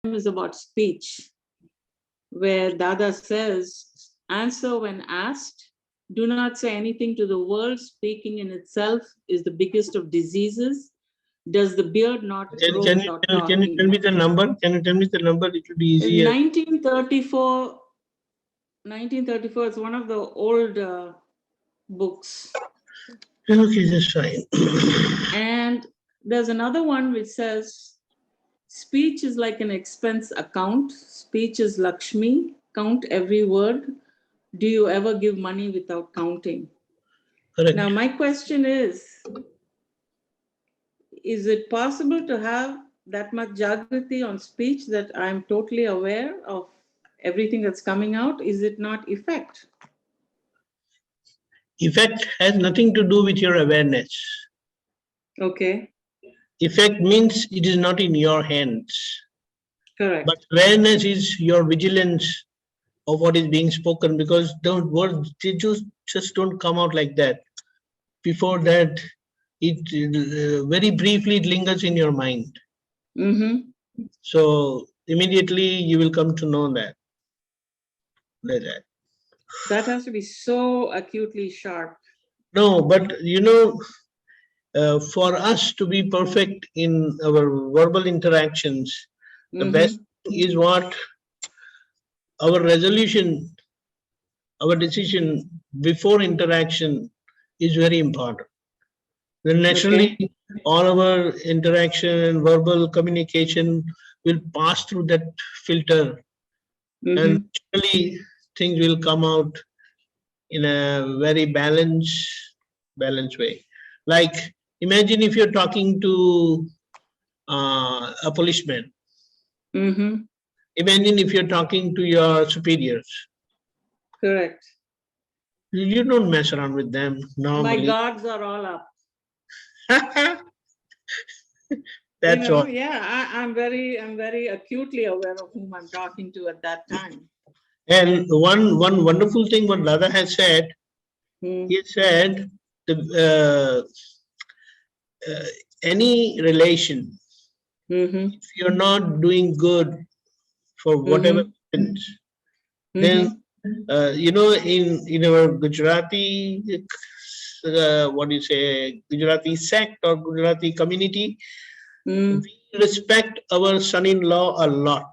is about speech, where Dada says, answer when asked, do not say anything to the world, speaking in itself is the biggest of diseases. Does the beard not grow without talking? Can you tell me the number? Can you tell me the number? It will be easier. 1934 is one of the old books. Okay, that's fine. And there's another one which says, speech is like an expense account. Speech is Lakshmi. Count every word. Do you ever give money without counting? Correct. Now, my question is it possible to have that much Jagrati on speech that I'm totally aware of everything that's coming out? Is it not effect? Effect has nothing to do with your awareness. Okay. Effect means it is not in your hands. Correct. But awareness is your vigilance of what is being spoken, because the words, they just don't come out like that. Before that, it very briefly it lingers in your mind. Mm-hmm. So immediately you will come to know that. Like that. That has to be so acutely sharp. No, but you know, for us to be perfect in our verbal interactions, the best is what our resolution, our decision before interaction is very important. Then naturally, all our interaction and verbal communication will pass through that filter, and naturally things will come out in a very balanced way. Like, imagine if you're talking to a policeman. Imagine if you're talking to your superiors. Correct. You don't mess around with them normally. My guards are all up. That's all. Yeah, I'm very acutely aware of whom I'm talking to at that time. And one wonderful thing what Dada has said, he said, any relation, if you're not doing good for whatever happens, then you know, in our Gujarati, what do you say, Gujarati sect or Gujarati community, we respect our son-in-law a lot.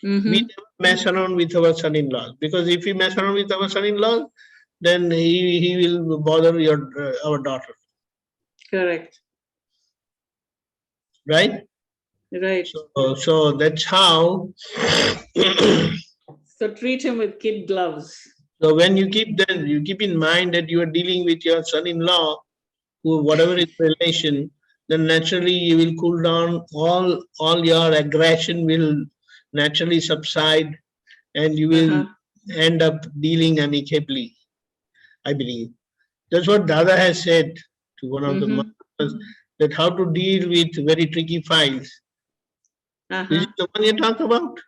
We never mess around with our son-in-law, because if we mess around with our son-in-law, then he will bother our daughter. Correct. Right? Right. So that's how. So treat him with kid gloves. So when you keep in mind that you are dealing with your son-in-law, who whatever is relation, then naturally you will cool down. All your aggression will naturally subside, and you will end up dealing amicably, I believe. That's what Dada has said to one of the masters, that how to deal with very tricky files. This is the one you talked about?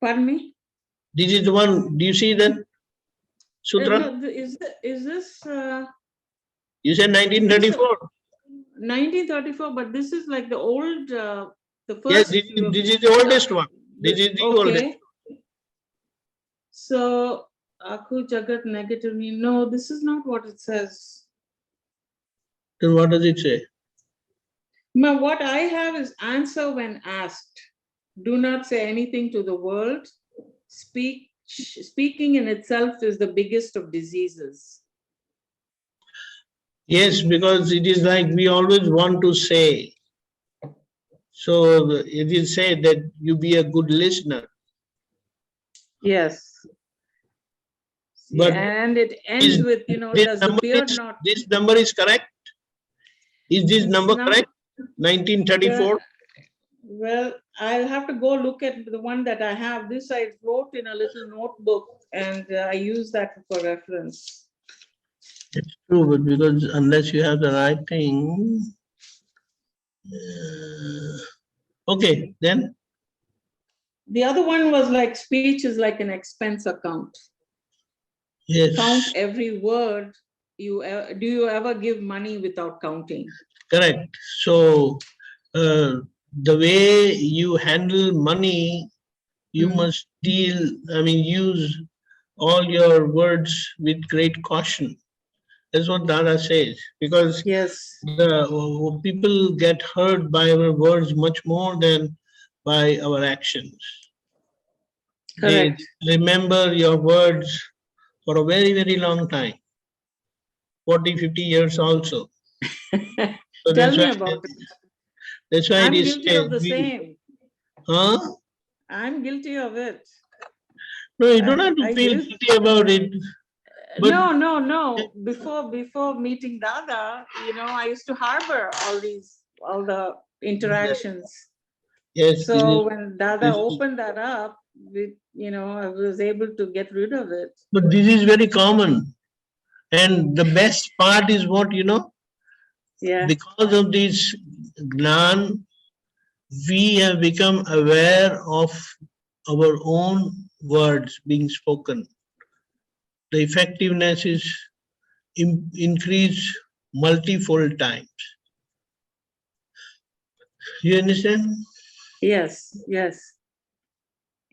Pardon me? This is the one. Do you see that sutra? No, is this? You said 1934. 1934, but this is like the old, the first. Yes, this is the oldest one. This is the oldest. So, Aku Jagat negatively. No, this is not what it says. Then what does it say? What I have is answer when asked. Do not say anything to the world. Speaking in itself is the biggest of diseases. Yes, because it is like we always want to say. So it is said that you be a good listener. Yes. But and it ends with, does the beard not... This number is correct? Is this number correct? 1934? Well, I'll have to go look at the one that I have. This I wrote in a little notebook, and I use that for reference. It's true, but because unless you have the right thing... okay, then? The other one was like speech is like an expense account. Yes. Count every word. Do you ever give money without counting? Correct. So the way you handle money, you must use all your words with great caution. That's what Dada says, because Yes. the people get hurt by our words much more than by our actions. They Correct. remember your words for a very, very long time, 40, 50 years also. So Tell me about it. that's why it I'm is guilty said, of the same. huh? I'm guilty of it. No, you don't have to I feel used guilty about it. But no. Before meeting Dada, I used to harbor all the interactions. yes, So when Dada this is, opened that up, I was able to get rid of it. but this is very common. And the best part is what, Yeah. because of this Gnan, we have become aware of our own words being spoken. The effectiveness is increased multifold times. You understand? Yes. Yes.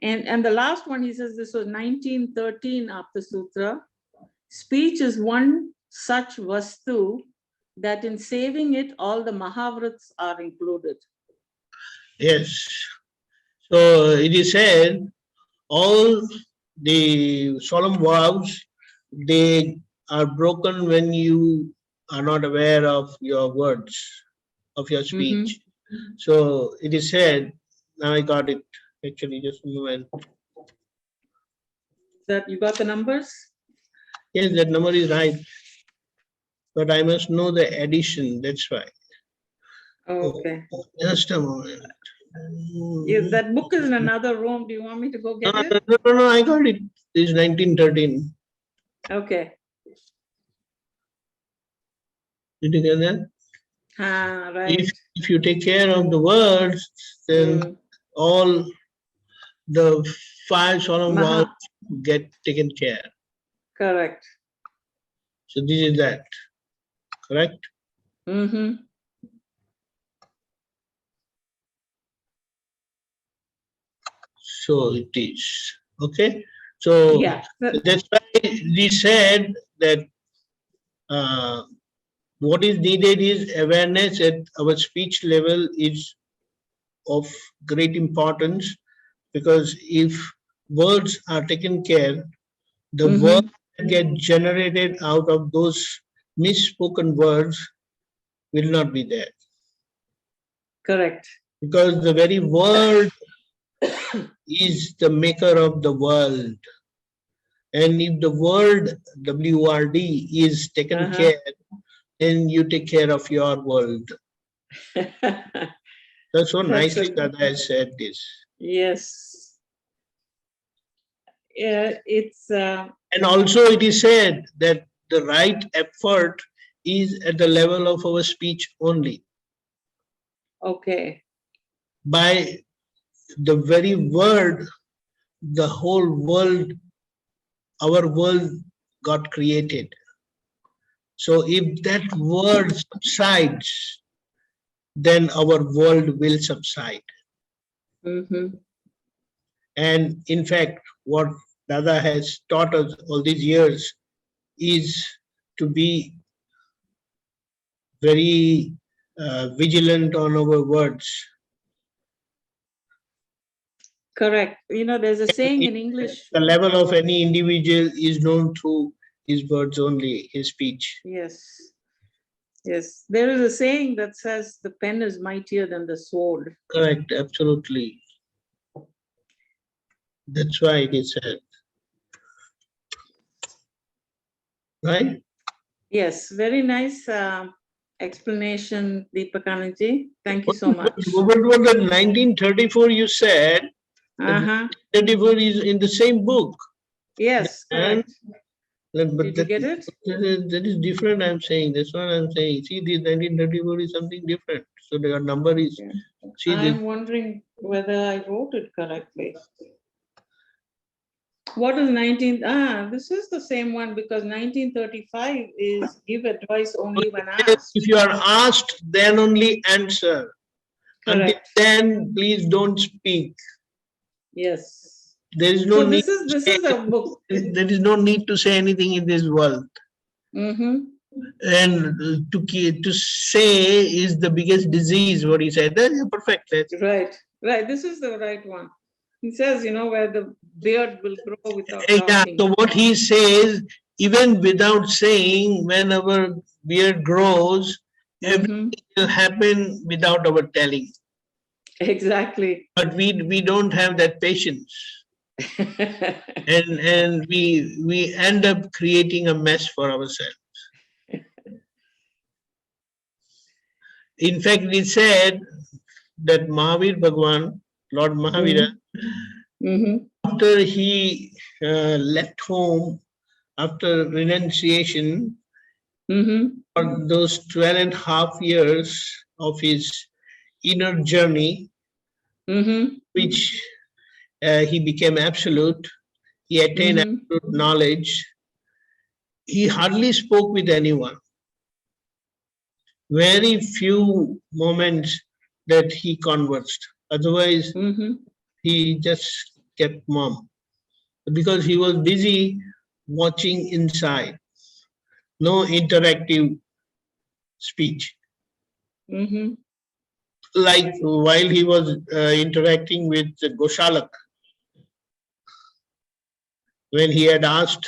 And the last one, he says, this was 1913 Apta Sutra. Speech is one such vastu that in saving it, all the Mahavrats are included. Yes. So it is said, all the solemn vows, they are broken when you are not aware of your words, of your speech. So it is said, now I got it, actually, just a moment. That you got the numbers? Yes, that number is right. But I must know the addition, that's why. Okay. Just a moment. That book is in another room. Do you want me to go get it? No, I got it. It's 1913. Okay. Did you get that? Right. If you take care of the words, then all the 5 solemn vows get taken care. Correct. So this is that. Correct? So it is. Okay? So Yeah. that's why we said that what is needed is awareness at our speech level is of great importance, because if words are taken care, the words that get generated out of those misspoken words will not be there. Correct. Because the very word is the maker of the world. And if the word WRD is taken care, then you take care of your world. That's so nicely that I said this. Yes. It's And also it is said that the right effort is at the level of our speech only. okay. By the very word, the whole world, our world got created. So if that word subsides, then our world will subside. And in fact, what Dada has taught us all these years is to be very vigilant on our words. Correct. There's a saying in English. The level of any individual is known through his words only, his speech. Yes. Yes. There is a saying that says the pen is mightier than the sword. Correct, absolutely. That's why it is said. Right? Yes. Very nice explanation, Deepakanandji. Thank you so much. What was that 1934 you said? 1934 is in the same book. Yes, correct. But Did you get it? That is different, I'm saying. That's what I'm saying. See, this 1934 is something different. So your number is. Yeah. See, I'm wondering whether I wrote it correctly. What is 19? This is the same one, because 1935 is give advice only when asked. If you are asked, then only answer. Until Correct. then, please don't speak. Yes. There is no So need. this is a book. There is no need to say anything in this world. And to say is the biggest disease. What he said. That's perfect. Right. Right. This is the right one. He says, where the beard will grow without Yeah. talking. So what he says, even without saying, when our beard grows, everything will happen without our telling. Exactly. But we don't have that patience. and we end up creating a mess for ourselves. In fact, it said that Mahavir Bhagwan, Lord Mahavira, after he left home, after renunciation, for those 12.5 years of his inner journey, which he became absolute, he attained absolute knowledge, he hardly spoke with anyone. Very few moments that he conversed. Otherwise, he just kept mum because he was busy watching inside. No interactive speech. Like while he was interacting with Goshalak, when he had asked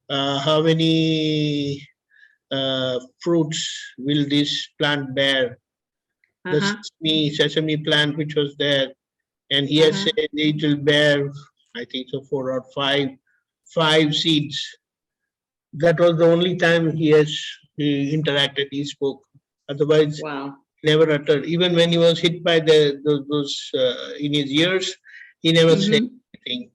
how many fruits will this plant bear, the sesame plant which was there, and he had said it will bear, I think so, 4 or 5 seeds. That was the only time he interacted, he spoke. Otherwise, wow, never uttered. Even when he was hit by those in his ears, he never said anything.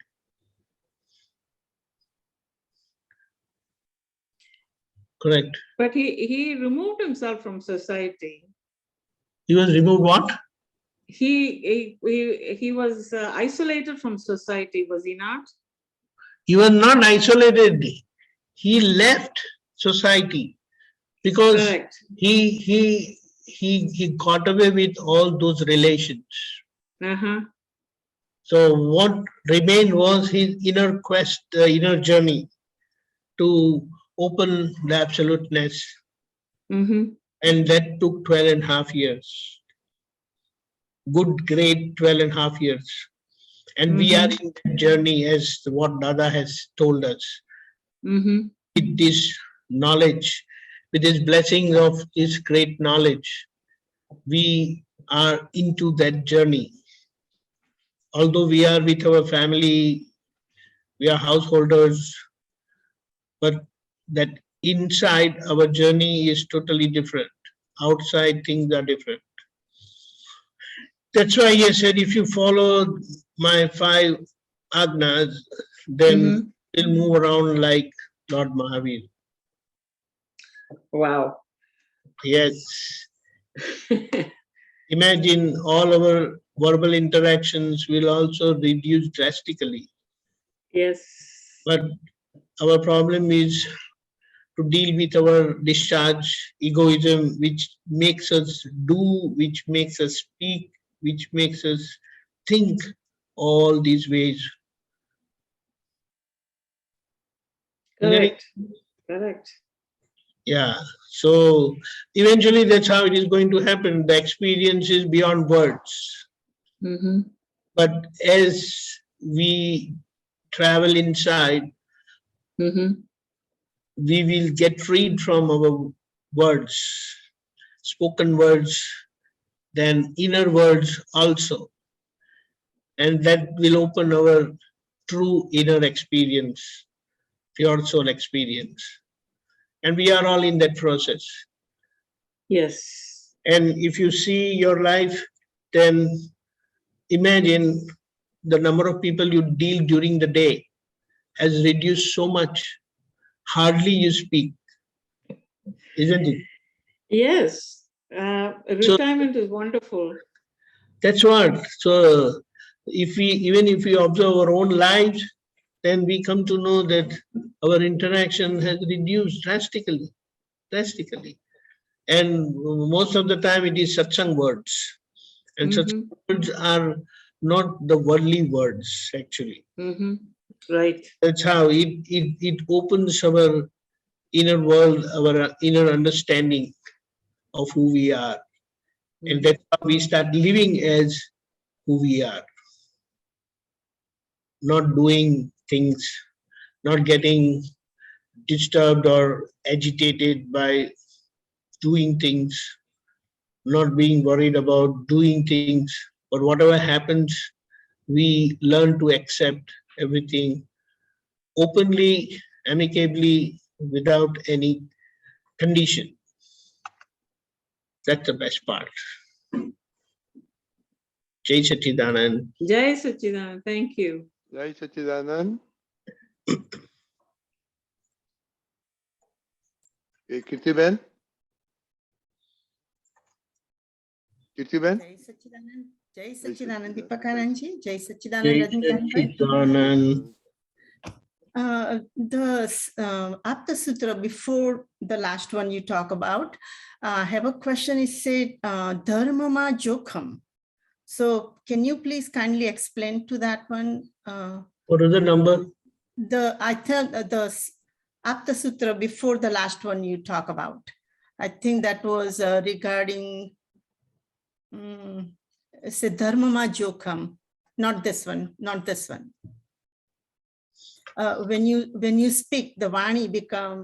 Correct. But he removed himself from society. He was removed what? He was isolated from society, was he not? He was not isolated. He left society because Correct. he got away with all those relations. So what remained was his inner quest, inner journey to open the absoluteness. And that took 12.5 years. Good, great 12.5 years. And we are in that journey as what Dada has told us. With this knowledge, with this blessing of this great knowledge, we are into that journey. Although we are with our family, we are householders, but that inside our journey is totally different. Outside things are different. That's why I said if you follow my 5 agnas, then you'll move around like Lord Mahavir. Wow. Yes. Imagine all our verbal interactions will also reduce drastically. Yes. But our problem is to deal with our discharge, egoism, which makes us do, which makes us speak, which makes us think all these ways. Correct. Correct. Yeah. So eventually that's how it is going to happen. The experience is beyond words. But as we travel inside, we will get freed from our words, spoken words, then inner words also. And that will open our true inner experience, pure soul experience. And we are all in that process. Yes. And if you see your life, then imagine the number of people you deal during the day has reduced so much. Hardly you speak, isn't it? Yes. Retirement is wonderful. That's what. So even if we observe our own lives, then we come to know that our interaction has reduced drastically. And most of the time it is satsang words. And such words are not the worldly words, actually. Right. That's how it opens our inner world, our inner understanding of who we are. And that's how we start living as who we are. Not doing things, not getting disturbed or agitated by doing things, not being worried about doing things, but whatever happens, we learn to accept everything openly, amicably, without any condition. That's the best part. Jai Sachidanand. Jai Sachidanand. Thank you. Jai Sachidanand. Kirtiben. Kirtiben. Jai Sachidanand. Jai Sachidanand. Deepakanandji. Jai Jai Sachidanand. Sachidanand. The Apta Sutra before the last one you talk about, I have a question. It said Dharmama Jokham. So can you please kindly explain to that one? What is the number? I thought the Apta Sutra before the last one you talk about. I think that was regarding it's a Dharmama Jokham, not this one, not this one. When you speak, the Vani become